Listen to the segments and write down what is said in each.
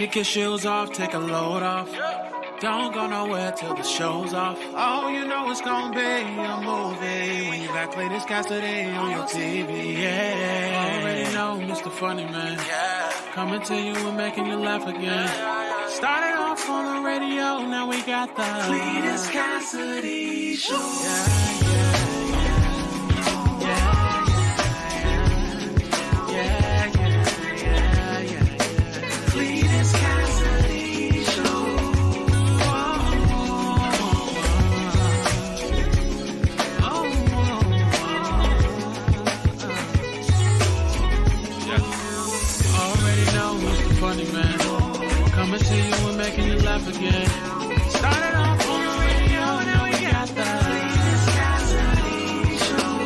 Kick your shoes off, take a load off. Don't go nowhere till the show's off. Oh, you know it's gonna be a movie when you got Cletus Cassidy on your TV. Yeah, already know Mr. Funny Man. Coming to you and making you laugh again. Started off on the radio, now we got the Cletus Cassidy Show. Funny Man, coming to you and making you laugh again. Started off on the radio, now we got the Cletus Cassidy Show.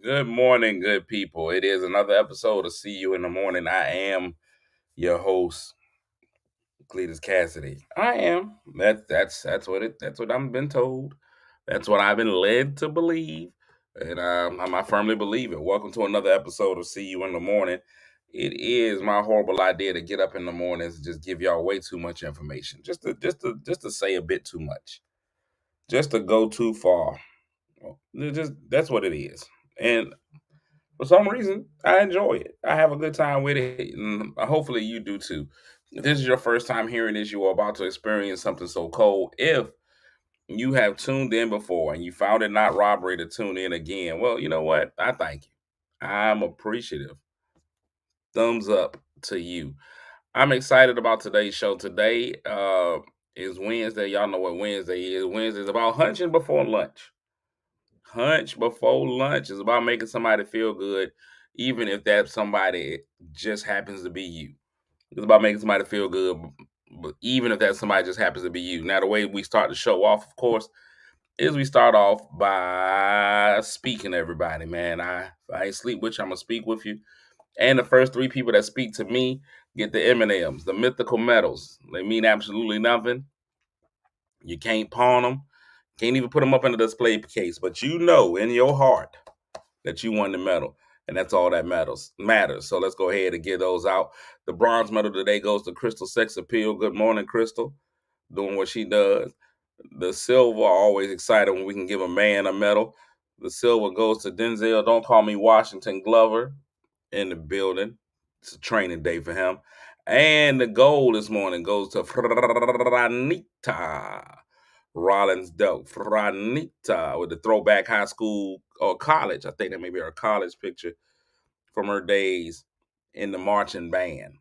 Good morning, good people. It is another episode of See You in the Morning. I am your host, Cletus Cassidy. I am. That's what I've been told. That's what I've been led to believe, and I firmly believe it. Welcome to another episode of See You in the Morning. It is my horrible idea to get up in the mornings and just give y'all way too much information, just to say a bit too much, just to go too far. Just that's what it is, and for some reason, I enjoy it. I have a good time with it, and hopefully you do too. If this is your first time hearing this, you are about to experience something so cold. If you have tuned in before and you found it not robbery to tune in again, well, you know what? I thank you. I'm appreciative. Thumbs up to you. I'm excited about today's show. Today is Wednesday. Y'all know what Wednesday is. Wednesday is about hunching before lunch. Hunch before lunch is about making somebody feel good, even if that somebody just happens to be you. It's about making somebody feel good, but even if that somebody just happens to be you. Now, the way we start the show off, of course, is we start off by speaking to everybody, man. I ain't sleep with you, I'm going to speak with you. And the first three people that speak to me get the M&Ms, the mythical medals. They mean absolutely nothing. You can't pawn them. Can't even put them up in the display case, but you know in your heart that you won the medal, and that's all that matters. So let's go ahead and get those out. The bronze medal today goes to Crystal Sex Appeal. Good morning, Crystal, doing what she does. The silver, always excited when we can give a man a medal. The silver goes to Denzel, don't call me Washington Glover, in the building. It's a training day for him. And the gold this morning goes to Franita Rollins Dope. Franita with the throwback high school or college. I think that may be her college picture from her days in the marching band.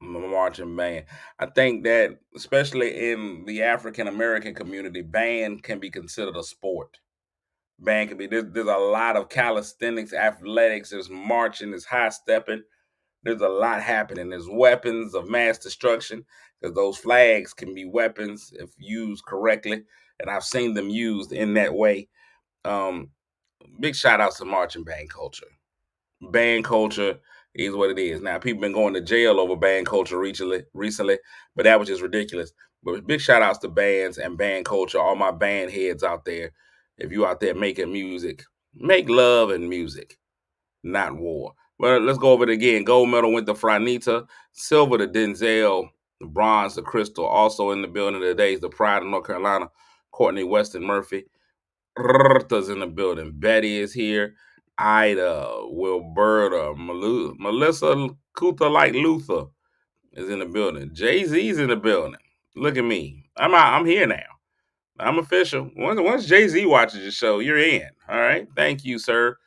I think that, especially in the African American community, band can be considered a sport. Band can be, there's a lot of calisthenics, athletics, there's marching, there's high stepping. There's a lot happening. There's weapons of mass destruction, because those flags can be weapons if used correctly, and I've seen them used in that way. Big shout outs to marching band culture. Band culture is what it is. Now, people been going to jail over band culture recently, but that was just ridiculous. But big shout outs to bands and band culture, all my band heads out there. If you out there making music, make love and music, not war. But let's go over it again. Gold medal went to Franita, silver to Denzel, bronze to Crystal. Also in the building today is the Pride of North Carolina, Courtney Weston Murphy. Rta's in the building. Betty is here. Ida, Wilberta, Melissa Kuta like Luther is in the building. Jay-Z's in the building. Look at me. I'm here now. I'm official. Once Jay-Z watches the show, you're in. All right. Thank you, sir,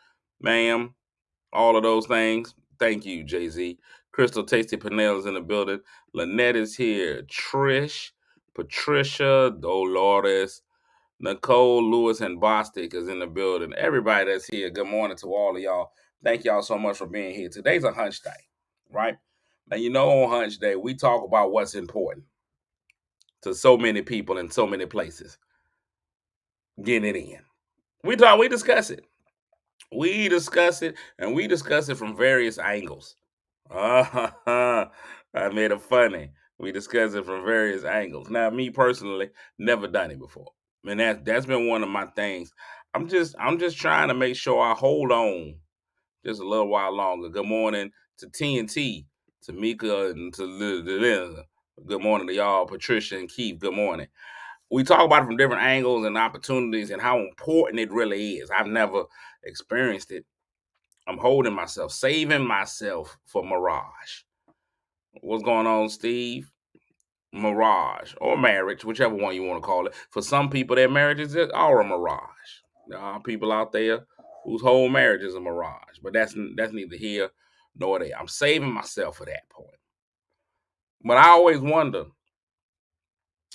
ma'am. All of those things. Thank you, Jay-Z. Crystal Tasty Panel is in the building. Lynette is here. Trish, Patricia, Dolores, Nicole, Lewis, and Bostic is in the building. Everybody that's here, good morning to all of y'all. Thank y'all so much for being here. Today's a hunch day, right? Now, you know, on hunch day, we talk about what's important to so many people in so many places. Getting it in. We discuss it. We discuss it, and we discuss it from various angles. I made it funny. We discuss it from various angles. Now, me personally, never done it before. And that's been one of my things. I'm just trying to make sure I hold on just a little while longer. Good morning to TNT, to Mika, and to Liz. Good morning to y'all, Patricia and Keith. Good morning. We talk about it from different angles and opportunities and how important it really is. I've never experienced it. I'm holding myself, saving myself for Mirage. What's going on, Steve? Mirage or marriage, whichever one you want to call it. For some people, their marriages are a mirage. There are people out there whose whole marriage is a mirage, but that's neither here nor there. I'm saving myself for that point. But I always wonder,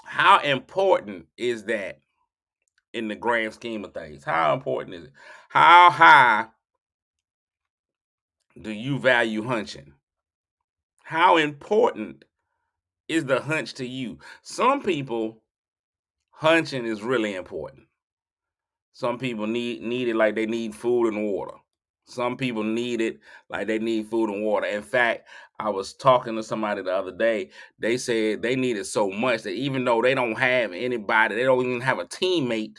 how important is that in the grand scheme of things? How important is it? How high do you value hunching? How important is the hunch to you? Some people, hunching is really important. Some people need it like they need food and water. Some people need it like they need food and water. In fact, I was talking to somebody the other day. They said they need it so much that even though they don't have anybody, they don't even have a teammate,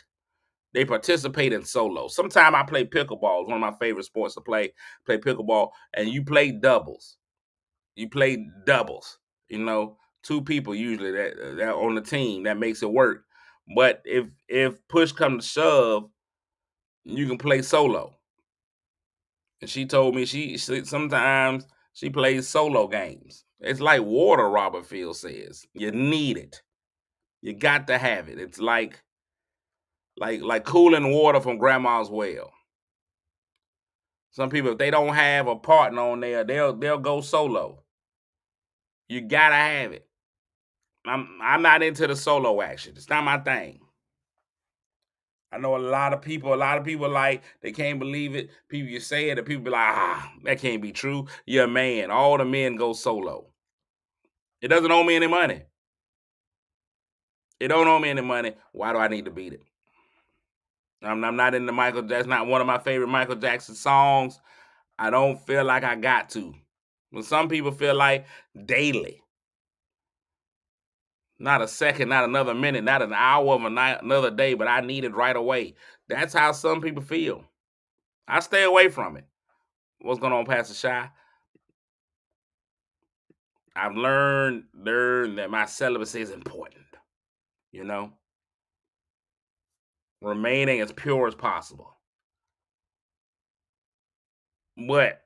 they participate in solo. Sometimes I play pickleball. It's one of my favorite sports to play. Play pickleball, and you play doubles. You play doubles. You know, two people usually that on the team, that makes it work. But if push comes to shove, you can play solo. And she told me she sometimes she plays solo games. It's like water, Robert Field says. You need it. You got to have it. It's like cooling water from grandma's well. Some people, if they don't have a partner on there, they'll go solo. You gotta have it. I'm not into the solo action. It's not my thing. I know a lot of people like, they can't believe it. People, you say it, and people be like, that can't be true. You're a man. All the men go solo. It doesn't owe me any money. It don't owe me any money. Why do I need to beat it? I'm not into Michael. That's not one of my favorite Michael Jackson songs. I don't feel like I got to. But some people feel like daily. Not a second, not another minute, not an hour of another day, but I need it right away. That's how some people feel. I stay away from it. What's going on, Pastor Shy? I've learned that my celibacy is important. You know, remaining as pure as possible. But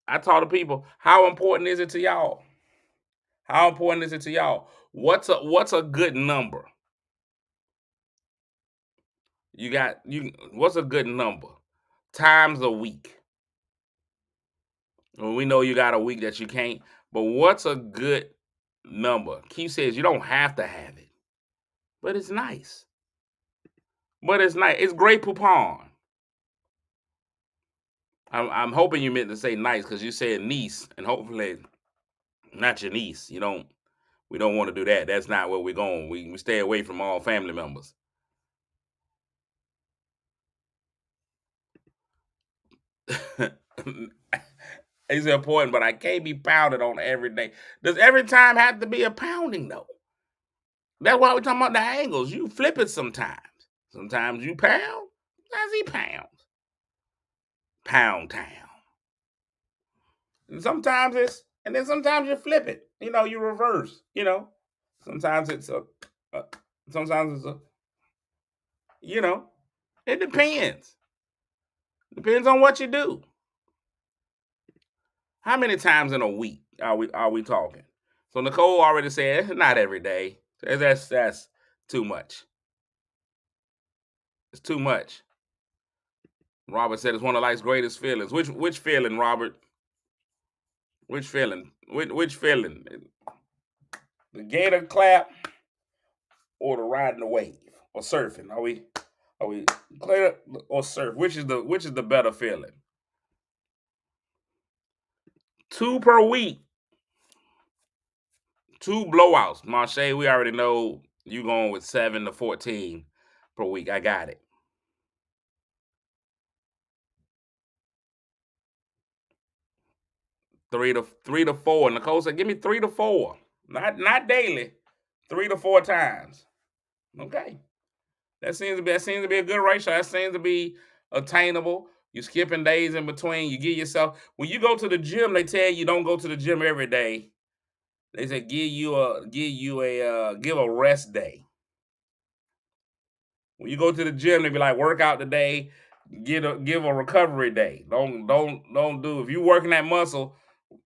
I talk to people, how important is it to y'all? How important is it to y'all? What's a good number? What's a good number? Times a week. Well, we know you got a week that you can't, but what's a good number? Keith says you don't have to have it, but it's nice. But it's nice. It's great poupon. I'm hoping you meant to say nice because you said niece, and hopefully not your niece. We don't want to do that. That's not where we're going. We stay away from all family members. It's important, but I can't be pounded on every day. Does every time have to be a pounding though? That's why we're talking about the angles. You flip it sometimes. Sometimes you pound. Sometimes he pounds. Pound town. And sometimes you flip it. You reverse. Sometimes it's a sometimes it's a, you know, it depends. Depends on what you do. How many times in a week are we talking? So Nicole already said not every day. That's too much. It's too much. Robert said it's one of life's greatest feelings. Which feeling, Robert? Which feeling? Which feeling? The gator clap or the riding the wave or surfing? Are we clear or surf? Which is the better feeling? Two per week. Two blowouts. Marche, we already know you going with 7 to 14 per week. I got it. 3 to 4. Nicole said, "Give me 3 to 4, not daily, 3 to 4 times." Okay, That seems to be a good ratio. That seems to be attainable. You're skipping days in between. You give yourself when you go to the gym. They tell you don't go to the gym every day. They say give a rest day. When you go to the gym, they be like work out today. Give a recovery day. Don't do if you working that muscle,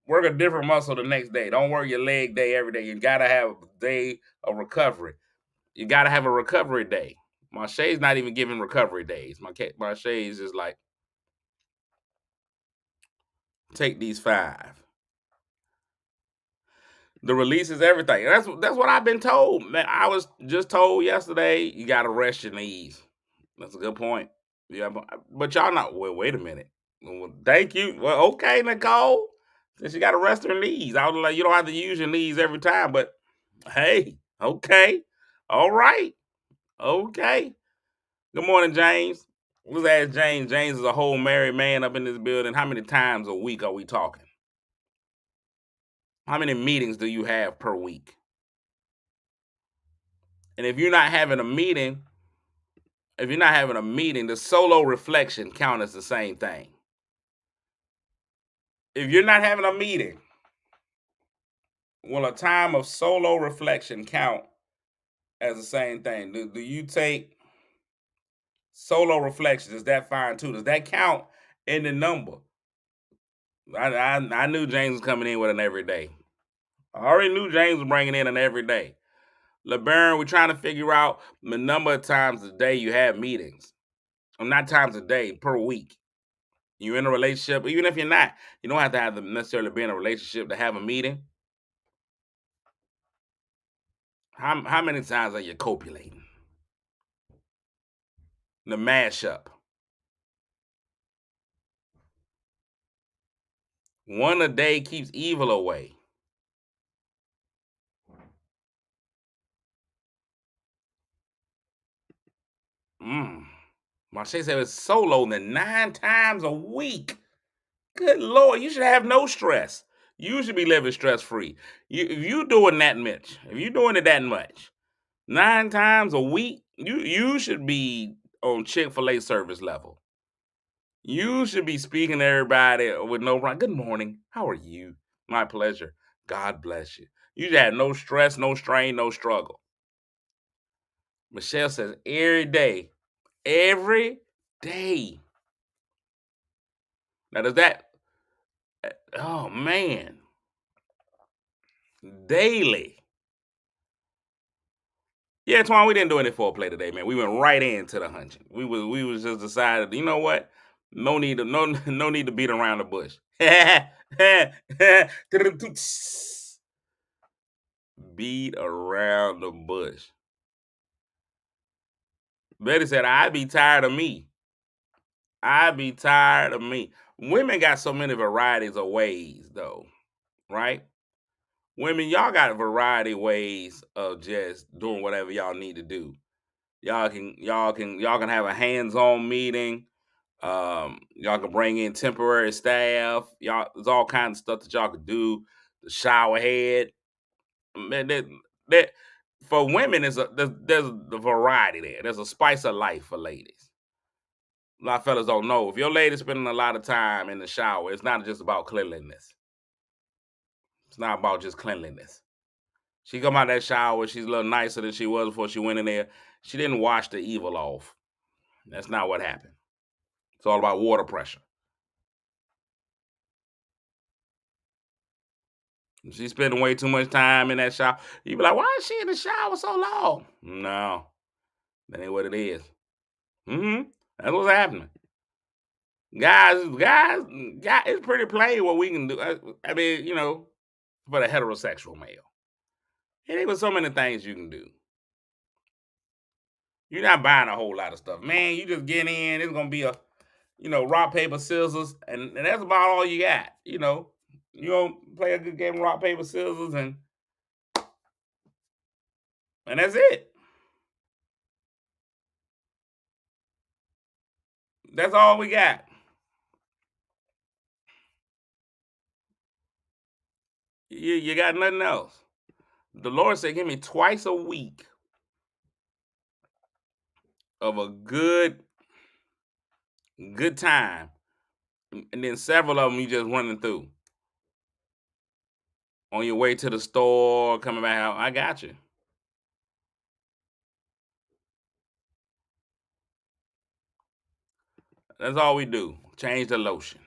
work a different muscle the next day. Don't work your leg day every day. You gotta have a day of recovery. You gotta have a recovery day. Marche's not even giving recovery days. Marche is just like take these 5. The release is everything. That's what I've been told. Man, I was just told yesterday you gotta rest your knees. That's a good point. Yeah, but y'all not. Well, wait a minute. Well, thank you. Well, okay, Nicole. Since you got to rest her knees, I was like, you don't have to use your knees every time. But hey, okay, all right, okay. Good morning, James. Let's ask James. James is a whole married man up in this building. How many times a week are we talking? How many meetings do you have per week? And if you're not having a meeting, the solo reflection count as the same thing. If you're not having a meeting, will a time of solo reflection count as the same thing? Do you take solo reflections? Is that fine too? Does that count in the number? I knew James was coming in with an everyday. I already knew James was bringing in an everyday. LeBaron, we're trying to figure out the number of times a day you have meetings. Or not times a day, per week. You're in a relationship, even if you're not, you don't have to necessarily be in a relationship to have a meeting. How many times are you copulating? The mashup. One a day keeps evil away. Marche said it's solo than 9 times a week. Good Lord, you should have no stress. You should be living stress free. If you doing that much, if you doing it that much, 9 times a week, you should be on Chick-fil-A service level. You should be speaking to everybody with no right. Good morning. How are you? My pleasure. God bless you. You should have no stress, no strain, no struggle. Michelle says every day. Every day. Now does that oh man. Daily. Yeah, Twan, we didn't do any foreplay today, man. We went right into the hunching. We was just decided, you know what? No need to no need to beat around the bush. Beat around the bush. Betty said, I'd be tired of me. I'd be tired of me. Women got so many varieties of ways, though, right? Women, y'all got a variety of ways of just doing whatever y'all need to do. Y'all can have a hands-on meeting. Y'all can bring in temporary staff. Y'all, there's all kinds of stuff that y'all can do. The shower head. Man, that for women there's the variety there. There's a spice of life for ladies. A lot of fellas don't know. If your lady's spending a lot of time in the shower, it's not just about cleanliness. It's not about just cleanliness. She come out that shower, she's a little nicer than she was before she went in there. She didn't wash the evil off. That's not what happened. It's all about water pressure. She's spending way too much time in that shower. You be like, why is she in the shower so long? No, that ain't what it is. That's what's happening. Guys, it's pretty plain what we can do. I mean, for the heterosexual male. It ain't but so many things you can do. You're not buying a whole lot of stuff. Man, you just get in, it's gonna be a rock, paper, scissors, and that's about all you got. You gonna play a good game of rock, paper, scissors, and that's it. That's all we got. You got nothing else. The Lord said, give me twice a week. of a good time, and then several of them you just running through on your way to the store, coming back out. I got you. That's all we do. Change the lotion.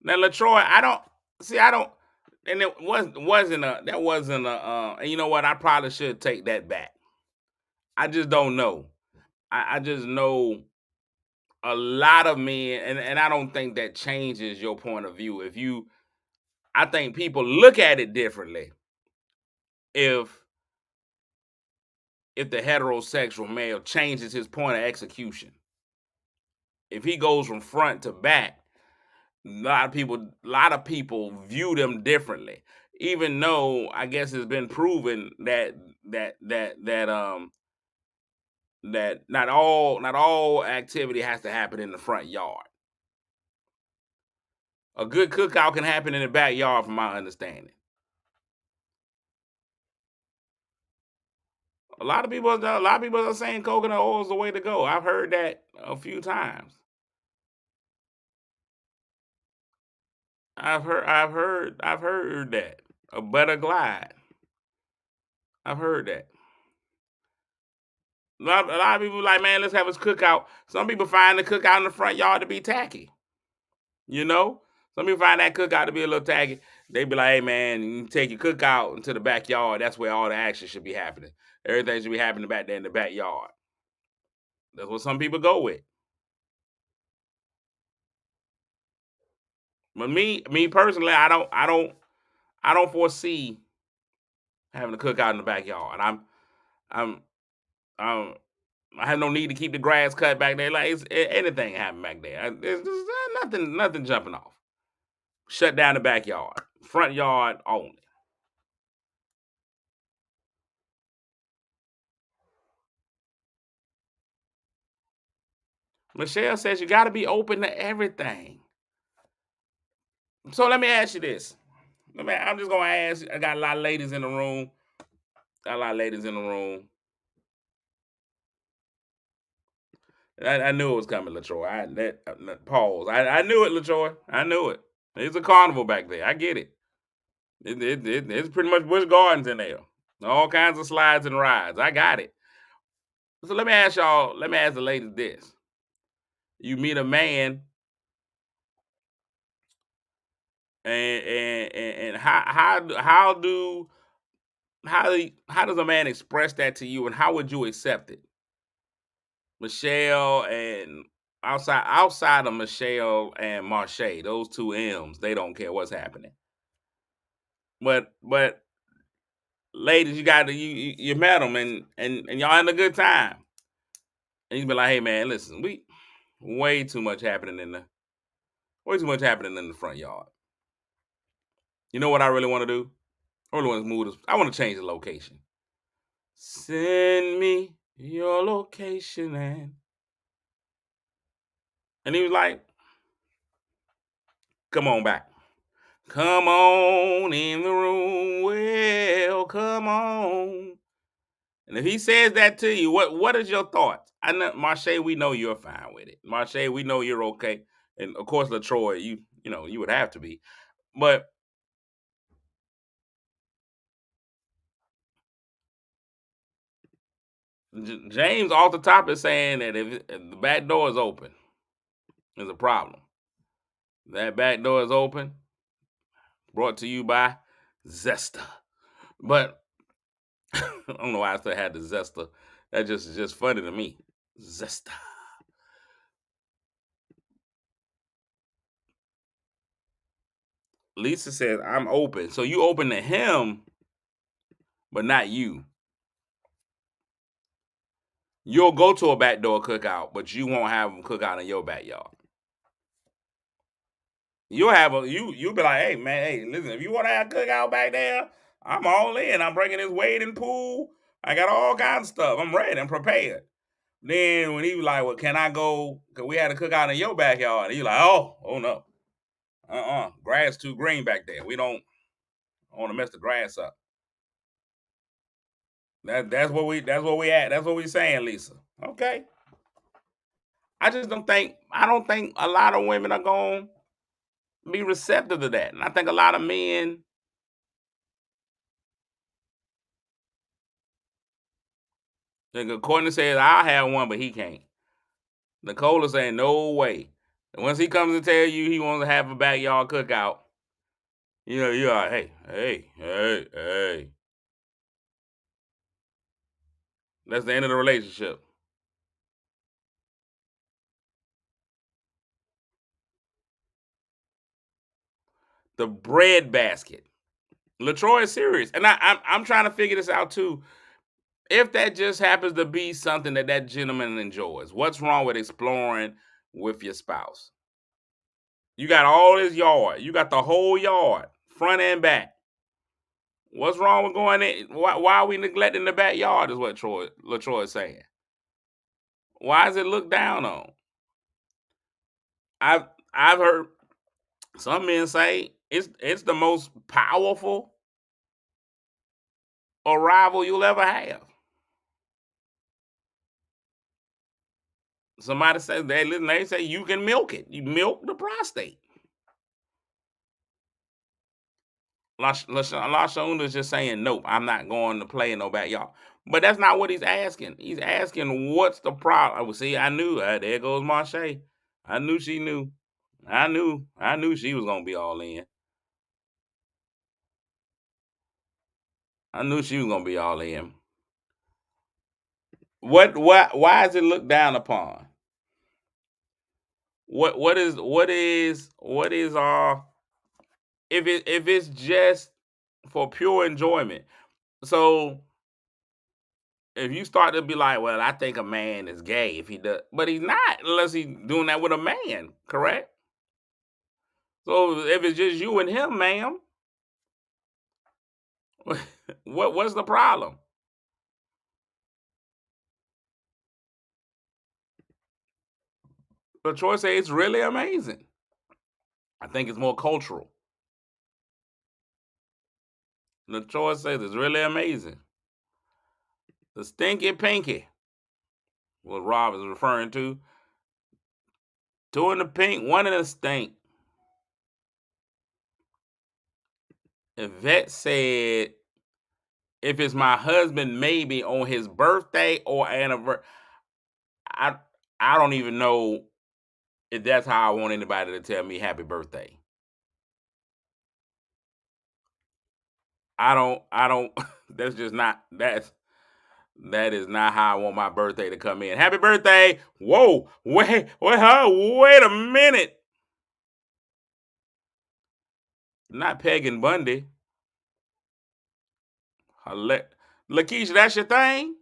Now, Latroy, I don't see. I don't, and it wasn't a that wasn't a. And you know what? I probably should take that back. I just don't know. I just know a lot of men, and I don't think that changes your point of view. I think people look at it differently if the heterosexual male changes his point of execution. If he goes from front to back, a lot of people view them differently. Even though I guess it's been proven that not all activity has to happen in the front yard. A good cookout can happen in the backyard, from my understanding. A lot of people are saying coconut oil is the way to go. I've heard that a few times. I've heard that. A better glide. I've heard that. A lot of people like, man, let's have us cookout. Some people find the cookout in the front yard to be tacky. You know, some people find that cookout to be a little tacky. They be like, hey man, you take your cookout into the backyard. That's where all the action should be happening. Everything should be happening back there in the backyard. That's what some people go with. But me personally, I don't foresee having a cookout in the backyard. I'm, I'm, I have no need to keep the grass cut back there. Like anything happen back there. There's nothing jumping off. Shut down the backyard, front yard only. Michelle says you got to be open to everything. So let me ask you this. I'm just gonna ask. I got a lot of ladies in the room. Got a lot of ladies in the room. I knew it was coming, Latroy. Pause. I knew it, Latroy. I knew it. It's a carnival back there. I get it. It's pretty much Busch Gardens in there. All kinds of slides and rides. I got it. So let me ask y'all. Let me ask the ladies this: you meet a man, and how does a man express that to you, and how would you accept it? Michelle and outside of Michelle and Marche, those two M's, they don't care what's happening. But ladies, you met them, and y'all having a good time, and you be like, hey man, listen, we way too much happening in the way too much happening in the front yard. You know what I really want to do? I really want to move this. I want to change the location. Send me your location, and he was like, come on back. Come on in the room. Well, come on. And if he says that to you, what is your thoughts? I know, Marche, we know you're fine with it. Marche, we know you're okay. And of course, Latroy, you know you would have to be. But James off the top is saying that if the back door is open, there's a problem. That back door is open. Brought to you by Zesta. But I don't know why I still had the Zesta. That just is just funny to me. Zesta. Lisa says, I'm open. So you open to him, but not you. You'll go to a backdoor cookout, but you won't have them cook out in your backyard. You'll be like, hey man, hey, listen, if you want to have a cookout back there, I'm all in. I'm bringing this wading pool. I got all kinds of stuff. I'm ready. I'm prepared. Then when he was like, well, can I go? Cause we had a cookout in your backyard. And he like, oh no. Grass too green back there. We don't want to mess the grass up. That's what we at. That's what we saying, Lisa. Okay. I don't think a lot of women are going to be receptive to that. And I think a lot of men, like Courtney says, I'll have one, but he can't. Nicole is saying, no way. And once he comes to tell you he wants to have a backyard cookout, you're like, hey. That's the end of the relationship. The bread basket. LaTroy is serious. And I'm trying to figure this out too. If that just happens to be something that gentleman enjoys, what's wrong with exploring with your spouse? You got all this yard. You got the whole yard, front and back. What's wrong with going in? Why are we neglecting the backyard? Is what LaTroy is saying. Why is it looked down on? I've heard some men say it's the most powerful arrival you'll ever have. Somebody says they say you can milk it. You milk the prostate. LaShawn is just saying, nope, I'm not going to play in no backyard. But that's not what he's asking. He's asking, what's the problem? Well, see, I knew. There goes Marche. I knew she knew. I knew she was gonna be all in. I knew she was gonna be all in. Why is it looked down upon? What is if it's just for pure enjoyment. So if you start to be like, well, I think a man is gay if he does, but he's not unless he's doing that with a man, correct? So if it's just you and him, ma'am, what's the problem? But Troy say it's really amazing. I think it's more cultural. The choice says it's really amazing. The stinky pinky, what Rob is referring to. Two in the pink, one in the stink. Yvette said, if it's my husband, maybe on his birthday or anniversary. I I don't even know if that's how I want anybody to tell me happy birthday. I don't that's just not that is not how I want my birthday to come in. Happy birthday. Whoa, wait a minute. Not Peg and Bundy. Lakeisha, that's your thing?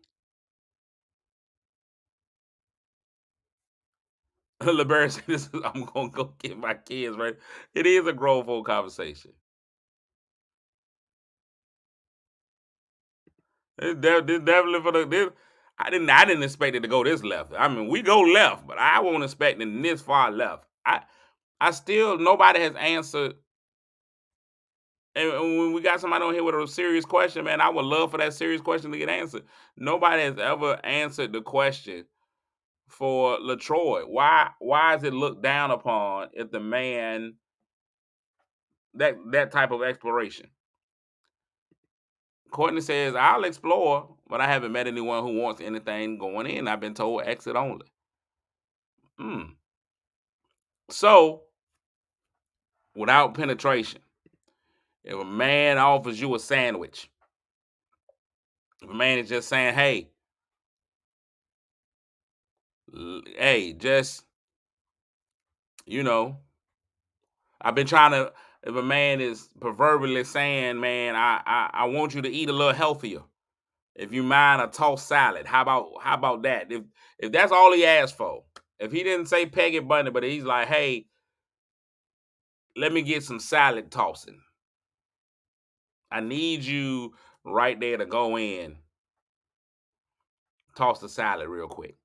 LeBaron said, I'm going to go get my kids right. It is a grown folk conversation. This definitely for the. I didn't expect it to go this left. I mean, we go left, but I won't expect it this far left. I still nobody has answered. And when we got somebody on here with a serious question, man, I would love for that serious question to get answered. Nobody has ever answered the question for LaTroy. Why is it looked down upon if the man that type of exploration? Courtney says, I'll explore, but I haven't met anyone who wants anything going in. I've been told exit only. Hmm. So, without penetration, if a man offers you a sandwich, if a man is just saying, hey, just, you know, I've been trying to, if a man is proverbially saying, man, I want you to eat a little healthier. If you mind a tossed salad, how about that? If that's all he asked for, if he didn't say Peggy Bunny, but he's like, hey, let me get some salad tossing. I need you right there to go in, toss the salad real quick.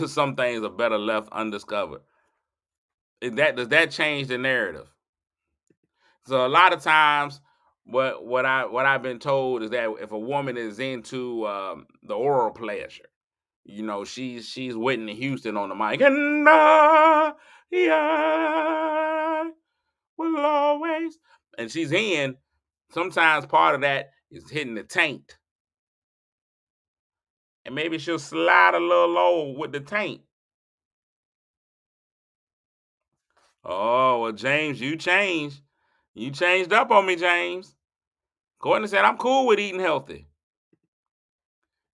Some things are better left undiscovered. Does that change the narrative? So a lot of times what I've been told is that if a woman is into the oral pleasure, she's Whitney Houston on the mic, and I will always, and she's in. Sometimes part of that is hitting the taint, and maybe she'll slide a little low with the taint. Oh well, James, you changed. You changed up on me, James. Courtney said I'm cool with eating healthy.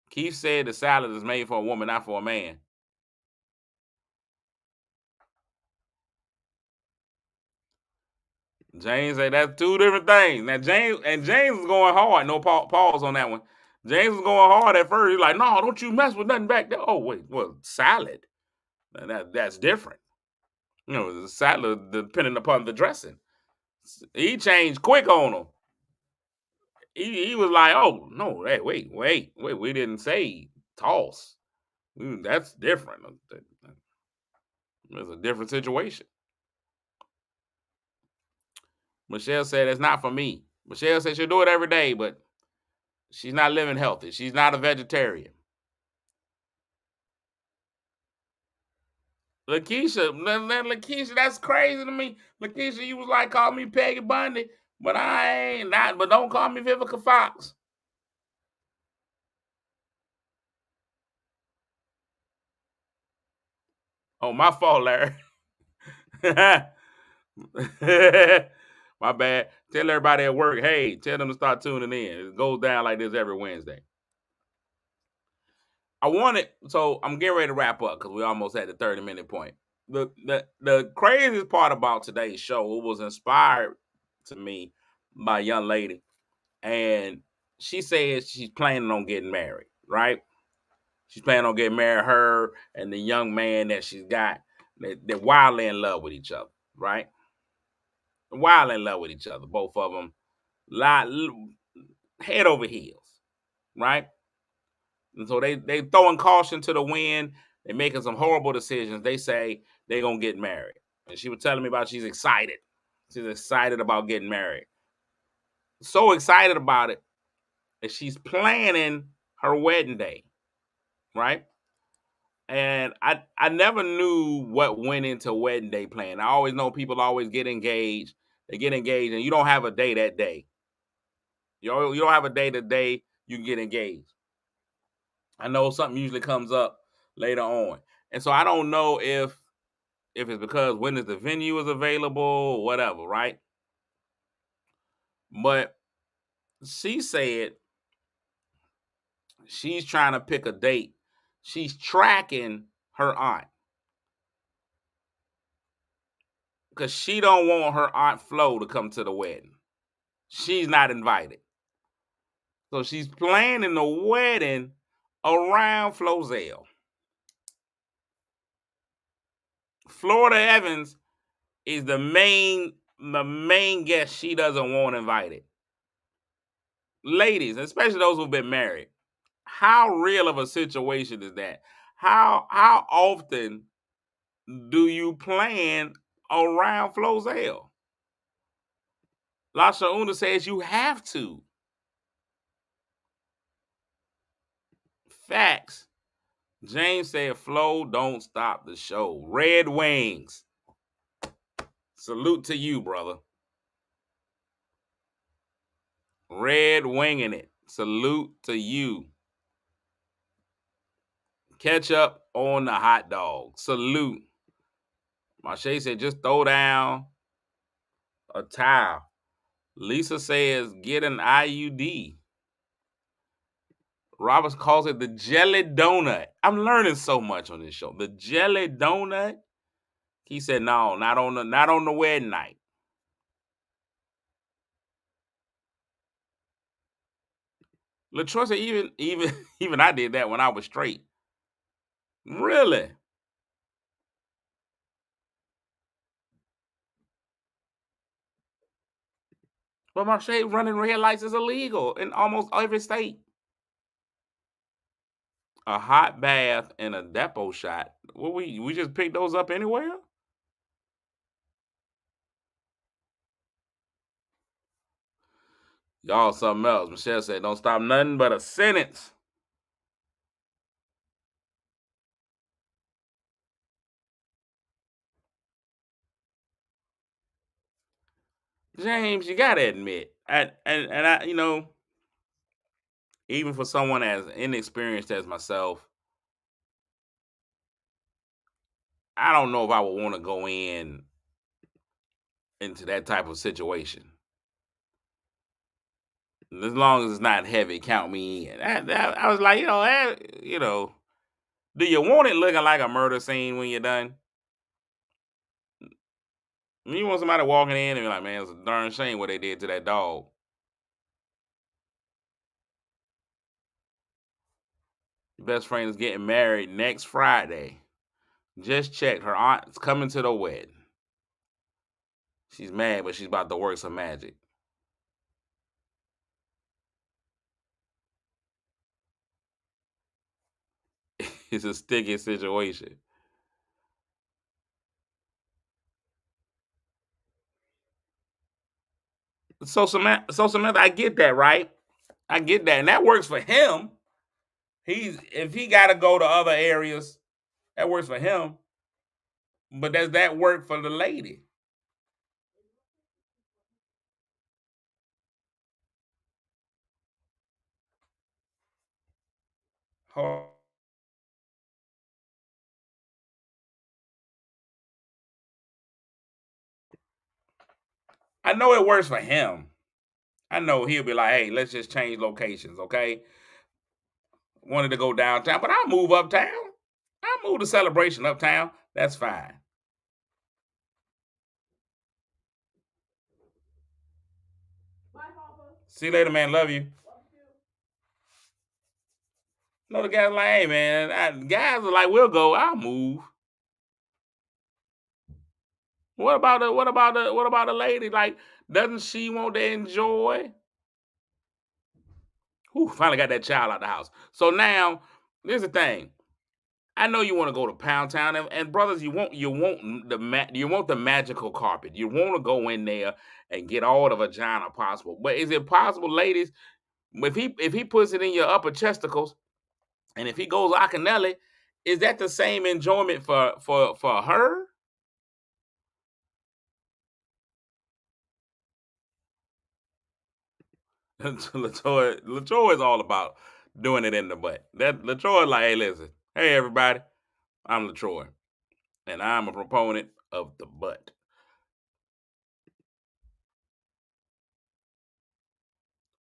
Keith said the salad is made for a woman, not for a man. James said that's two different things. Now James was going hard. No pause on that one. James was going hard at first. He's like, no, don't you mess with nothing back there. Oh wait, well, salad. That's different. The salad depending upon the dressing. He changed quick on him. He was like, oh no, hey, wait, we didn't say toss. That's different. It's a different situation. Michelle said it's not for me. Michelle said she'll do it every day, but she's not living healthy. She's not a vegetarian. Lakeisha, that's crazy to me. Lakeisha, you was like, call me Peggy Bundy, but I ain't not. But don't call me Vivica Fox. Oh, my fault, Larry. My bad. Tell everybody at work, hey, tell them to start tuning in. It goes down like this every Wednesday. So I'm getting ready to wrap up because we almost at the 30-minute point. The craziest part about today's show, it was inspired to me by a young lady, and she says she's planning on getting married, right? She's planning on getting married. Her and the young man that she's got, they're wildly in love with each other, right? Wildly in love with each other, both of them, head over heels, right? And so they throwing caution to the wind. They're making some horrible decisions. They say they're gonna get married. And she was telling me about she's excited. She's excited about getting married. So excited about it that she's planning her wedding day, right? And I never knew what went into wedding day planning. I always know people always get engaged. They get engaged, and you don't have a day that day. You don't have a day that day you can get engaged. I know something usually comes up later on, and so I don't know if it's because when is the venue is available or whatever, right? But she said she's trying to pick a date. She's tracking her aunt because she don't want her aunt Flo to come to the wedding. She's not invited, so she's planning the wedding around Flozell. Florida Evans is the main guest she doesn't want invited. Ladies, especially those who've been married, how real of a situation is that? How often do you plan around Flozell? Lasha Una says you have to. Facts. James said, Flo, don't stop the show. Red Wings. Salute to you, brother. Red Winging it. Salute to you. Ketchup on the hot dog. Salute. Marche said, just throw down a towel. Lisa says, get an IUD. Roberts calls it the jelly donut. I'm learning so much on this show. The jelly donut. He said, no, not on the wedding night. LaTroy said, even I did that when I was straight. Really? But my shade running red lights is illegal in almost every state. A hot bath and a depot shot. Well, we just picked those up anywhere? Y'all something else. Michelle said, don't stop nothing but a sentence. James, you gotta admit, even for someone as inexperienced as myself, I don't know if I would want to go into that type of situation. As long as it's not heavy, count me in. I was like, do you want it looking like a murder scene when you're done? You want somebody walking in and be like, man, it's a darn shame what they did to that dog. Best friend is getting married next Friday. Just checked. Her aunt's coming to the wedding. She's mad, but she's about to work some magic. It's a sticky situation. So Samantha, I get that, right? I get that, and that works for him. If he got to go to other areas, that works for him. But does that work for the lady? Hold I know it works for him. I know he'll be like, hey, let's just change locations, okay? Wanted to go downtown, but I'll move uptown. I'll move the celebration uptown. That's fine. See you later, man. Love you. No, the guy's like, hey, man, guys are like, we'll go. I'll move. What about the lady? Like, doesn't she want to enjoy? Who finally got that child out the house. So now, here's the thing. I know you want to go to Pound Town, and brothers, you want the magical carpet. You want to go in there and get all the vagina possible. But is it possible, ladies, if he puts it in your upper chesticles, and if he goes Acanelli, is that the same enjoyment for her? Latoya is all about doing it in the butt. That Latoya is like, hey, listen, hey everybody, I'm Latoya, and I'm a proponent of the butt.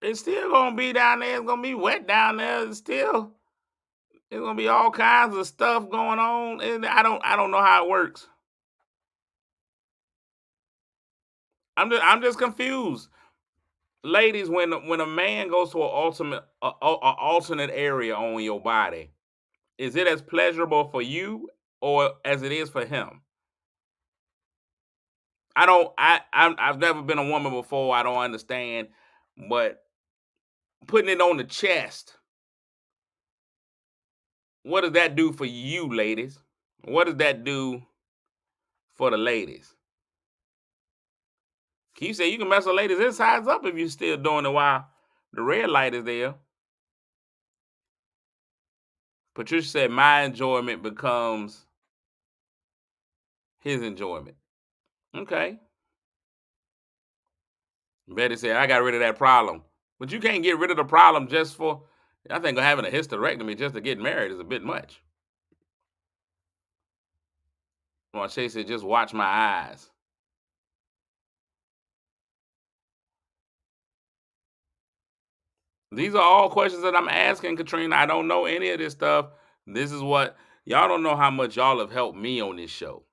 It's still gonna be down there. It's gonna be wet down there. It's gonna be all kinds of stuff going on, and I don't know how it works. I'm just confused, ladies. When a man goes to alternate area on your body, is it as pleasurable for you or as it is for him? I don't. I've never been a woman before. I don't understand, but putting it on the chest, what does that do for you, ladies? What does that do for the ladies? Keith said you can mess a lady's insides up if you're still doing it while the red light is there. Patricia said my enjoyment becomes his enjoyment. Okay. Betty said I got rid of that problem. But you can't get rid of the problem just for, I think having a hysterectomy just to get married is a bit much. Well, Shay said just watch my eyes. These are all questions that I'm asking, Katrina. I don't know any of this stuff. This is what y'all don't know how much y'all have helped me on this show.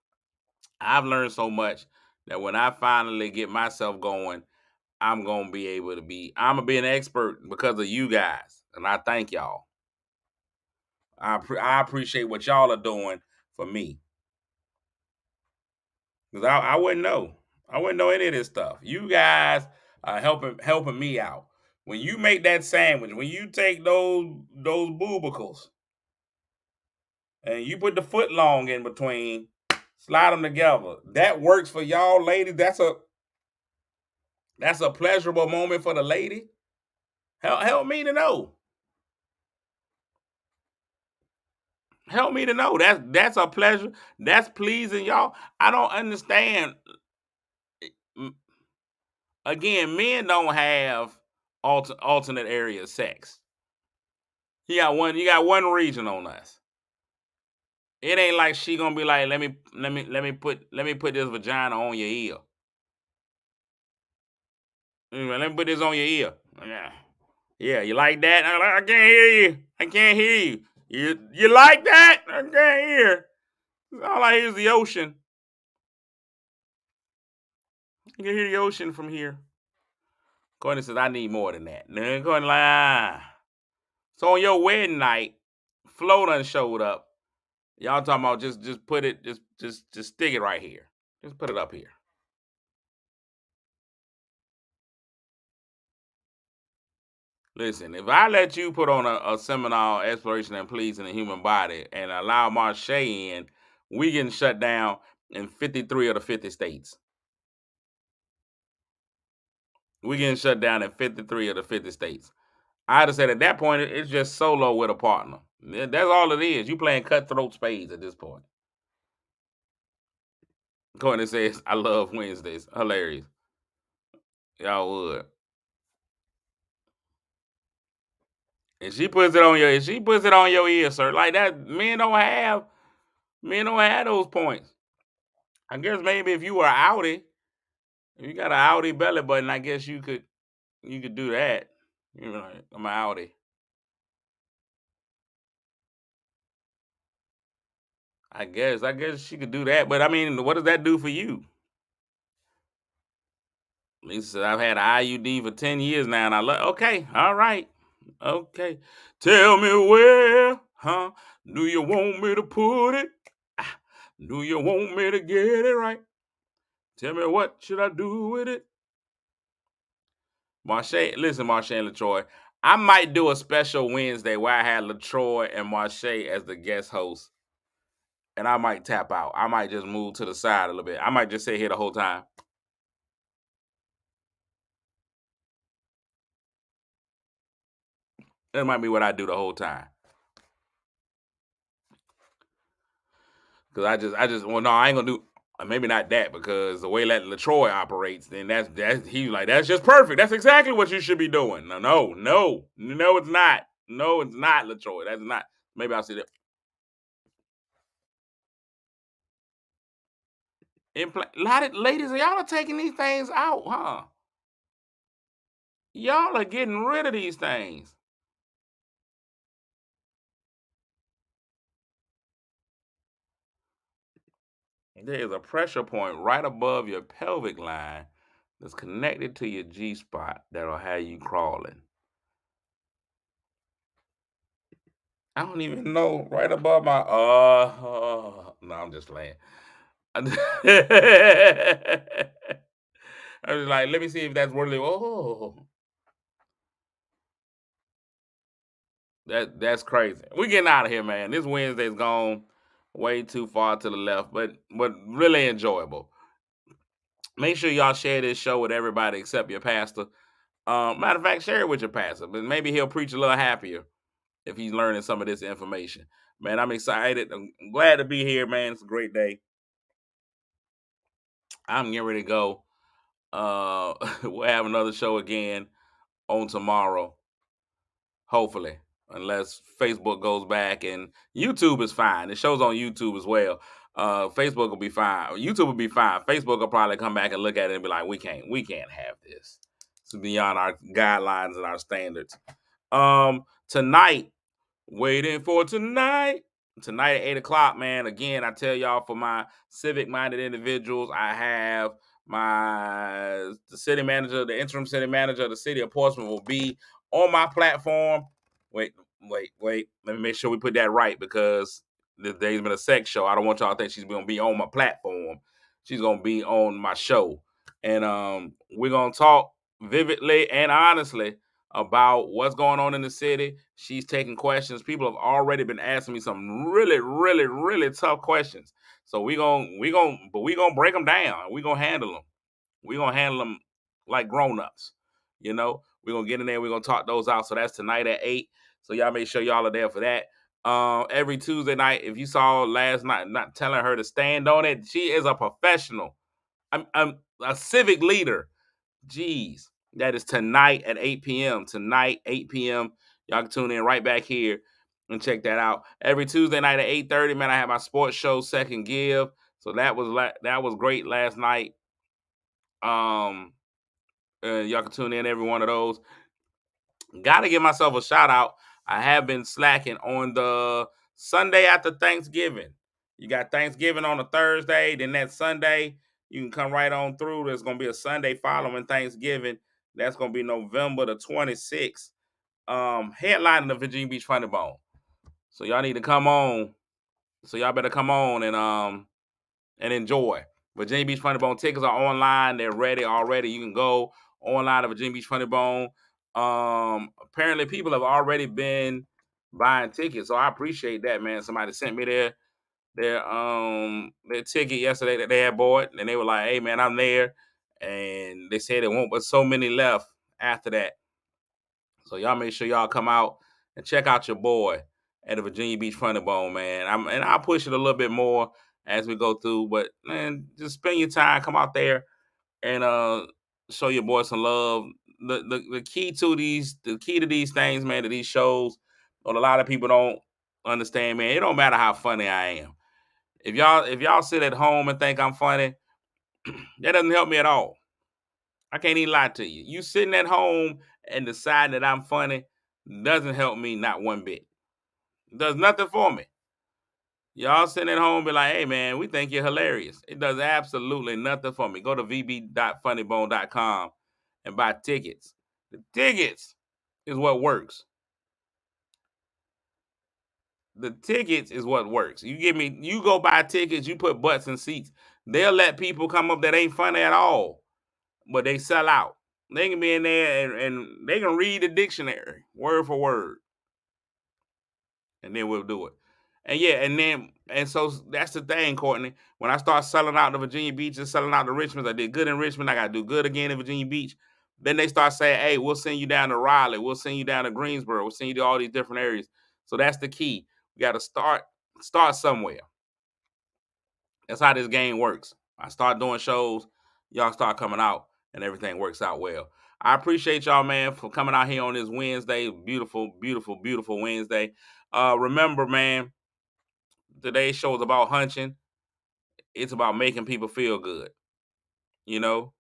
I've learned so much that when I finally get myself going, I'm gonna be an expert because of you guys, and I thank y'all. I appreciate what y'all are doing for me because I wouldn't know. I wouldn't know any of this stuff. You guys are helping me out. When you make that sandwich, when you take those boobicles and you put the foot long in between, slide them together. That works for y'all, ladies. That's a pleasurable moment for the lady. Help me to know. Help me to know. That's a pleasure. That's pleasing y'all. I don't understand. Again, men don't have alternate area of sex. You got one region on us. It ain't like she gonna be like, let me put this vagina on your ear. Let me put this on your ear. Yeah. Yeah, you like that? I can't hear you. I can't hear you. You like that? I can't hear. All I hear is the ocean. You can hear the ocean from here. Courtney says, I need more than that. Then Courtney like, So on your wedding night, Flo done showed up. Y'all talking about just put it, just stick it right here. Just put it up here. Listen, if I let you put on a seminar, exploration and pleasing the human body, and allow Marche in, we getting shut down in 53 of the 50 states. We getting shut down in 53 of the 50 states. I'd have said at that point, it's just solo with a partner. That's all it is. You playing cutthroat spades at this point. Courtney says, I love Wednesdays. Hilarious. Y'all would. And she puts it on your ear, sir. Like that, men don't have those points. I guess maybe if you were Audi, if you got an Audi belly button, I guess you could do that. You know, like, I'm an Audi. I guess she could do that, but I mean, what does that do for you? Lisa said, I've had an IUD for 10 years now, and I love. Okay, all right, okay. Tell me where, huh? Do you want me to put it? Ah, do you want me to get it right? Tell me what should I do with it? Listen, Marche and LaTroy, I might do a special Wednesday where I had LaTroy and Marche as the guest host, and I might tap out. I might just move to the side a little bit. I might just sit here the whole time. That might be what I do the whole time. Cause well, no, I ain't gonna do. Maybe not that, because the way that LaTroy operates, then that's he's like, that's just perfect. That's exactly what you should be doing. No, it's not. No, it's not, LaTroy. That's not. Maybe I'll see that. A lot of ladies, y'all are taking these things out, huh? Y'all are getting rid of these things. There is a pressure point right above your pelvic line that's connected to your G spot that'll have you crawling. I don't even know. Right above my no, I'm just playing. I was like, let me see if that's worthy. Oh, that's crazy. We getting out of here, man. This Wednesday's gone way too far to the left, but really enjoyable. Make sure y'all share this show with everybody except your pastor. Matter of fact, share it with your pastor, but maybe he'll preach a little happier if he's learning some of this information. Man, I'm excited. I'm glad to be here, man. It's a great day. I'm getting ready to go. We'll have another show again on tomorrow, hopefully, unless Facebook goes back, and YouTube is fine. It shows on YouTube as well. Facebook will be fine. YouTube will be fine. Facebook will probably come back and look at it and be like, we can't have this. It's beyond our guidelines and our standards. Tonight, waiting for tonight. Tonight at 8 o'clock, man. Again, I tell y'all, for my civic-minded individuals, I have the city manager, the interim city manager of the city of Portsmouth will be on my platform. Wait. Let me make sure we put that right, because this day's been a sex show. I don't want y'all to think she's going to be on my platform. She's going to be on my show. And we're going to talk vividly and honestly about what's going on in the city. She's taking questions. People have already been asking me some really, really, really tough questions. So we're gonna break them down. We're gonna handle them. We're gonna handle them like grown-ups. You know, We're going to get in there. We're going to talk those out. So that's tonight at 8. So y'all make sure y'all are there for that. Every Tuesday night, if you saw last night, not telling her to stand on it, she is a professional. I'm a civic leader. Jeez. That is tonight at 8 p.m. Tonight, 8 p.m. Y'all can tune in right back here and check that out. Every Tuesday night at 8:30, man, I have my sports show, Second Give. So that was great last night. Y'all can tune in every one of those. Gotta give myself a shout out. I have been slacking on the Sunday after Thanksgiving. You got Thanksgiving on a Thursday, then that Sunday, you can come right on through. There's gonna be a Sunday following Thanksgiving. That's gonna be November the 26th. Headlining the Virginia Beach Funny Bone. So y'all need to come on. So y'all better come on and enjoy. Virginia Beach Funny Bone tickets are online. They're ready already. You can go online to Virginia Beach Funny Bone. Apparently people have already been buying tickets, so I appreciate that, man. Somebody sent me their ticket yesterday that they had bought, and they were like, "Hey, man, I'm there," and they said it won't, but so many left after that. So y'all make sure y'all come out and check out your boy at the Virginia Beach Funny Bone, man. I'll push it a little bit more as we go through, but man, just spend your time, come out there and show your boy some love. The key to these things, man, to these shows, what a lot of people don't understand, man. It don't matter how funny I am. If y'all sit at home and think I'm funny, that doesn't help me at all. I can't even lie to you. You sitting at home and deciding that I'm funny doesn't help me not one bit. It does nothing for me. Y'all sitting at home and be like, "Hey, man, we think you're hilarious." It does absolutely nothing for me. Go to vb.funnybone.com and buy tickets. The tickets is what works. The tickets is what works. You go buy tickets, you put butts in seats. They'll let people come up that ain't funny at all, but they sell out. They can be in there and they can read the dictionary word for word. And then we'll do it. And yeah, and so that's the thing, Courtney. When I start selling out the Virginia Beach and selling out the Richmond, I did good in Richmond. I got to do good again in Virginia Beach. Then they start saying, "Hey, we'll send you down to Raleigh. We'll send you down to Greensboro. We'll send you to all these different areas." So that's the key. We got to start somewhere. That's how this game works. I start doing shows, y'all start coming out, and everything works out well. I appreciate y'all, man, for coming out here on this Wednesday. Beautiful, beautiful, beautiful Wednesday. Remember, man, today's show is about hunching. It's about making people feel good. You know,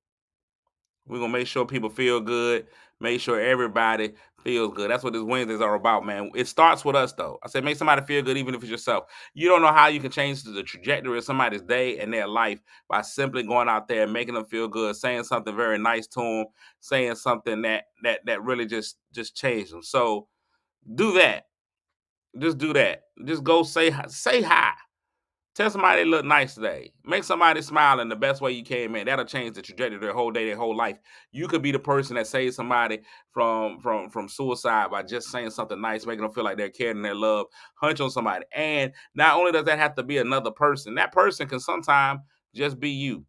we're going to make sure people feel good, make sure everybody feels good. That's what this Wednesdays are about, man. It starts with us, though. I said make somebody feel good, even if it's yourself. You don't know how you can change the trajectory of somebody's day and their life by simply going out there and making them feel good, saying something very nice to them, saying something that really just changed them. So do that. Just do that. Just go say hi. Tell somebody they look nice today. Make somebody smile in the best way you can, man. That'll change the trajectory of their whole day, their whole life. You could be the person that saves somebody from suicide by just saying something nice, making them feel like they're cared and they're loved. Hunch on somebody. And not only does that have to be another person, that person can sometimes just be you.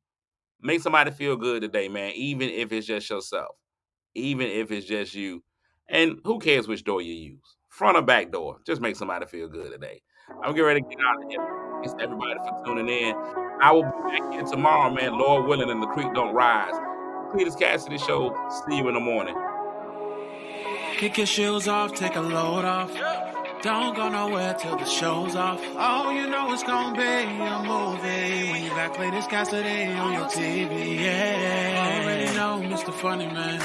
Make somebody feel good today, man, even if it's just yourself. Even if it's just you. And who cares which door you use? Front or back door. Just make somebody feel good today. I'm getting ready to get out of here. Thanks to everybody for tuning in. I will be back here tomorrow, man, Lord willing, and the creek don't rise. Cletus Cassidy Show. See you in the morning. Kick your shoes off, take a load off. Don't go nowhere till the show's off. Oh, you know it's gonna be a movie when you got Cletus Cassidy on your TV. Yeah, already know Mr. Funny Man.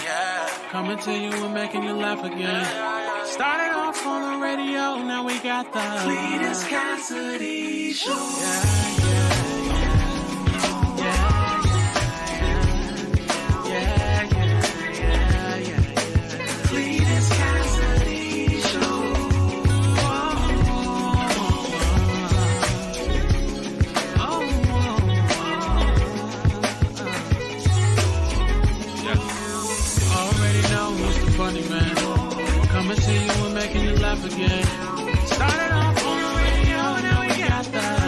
Coming to you and making you laugh again. Started off on the radio, now we got the Cletus Cassidy Show. Funny Man, coming to you and making you laugh again. Started off on the radio, now we got the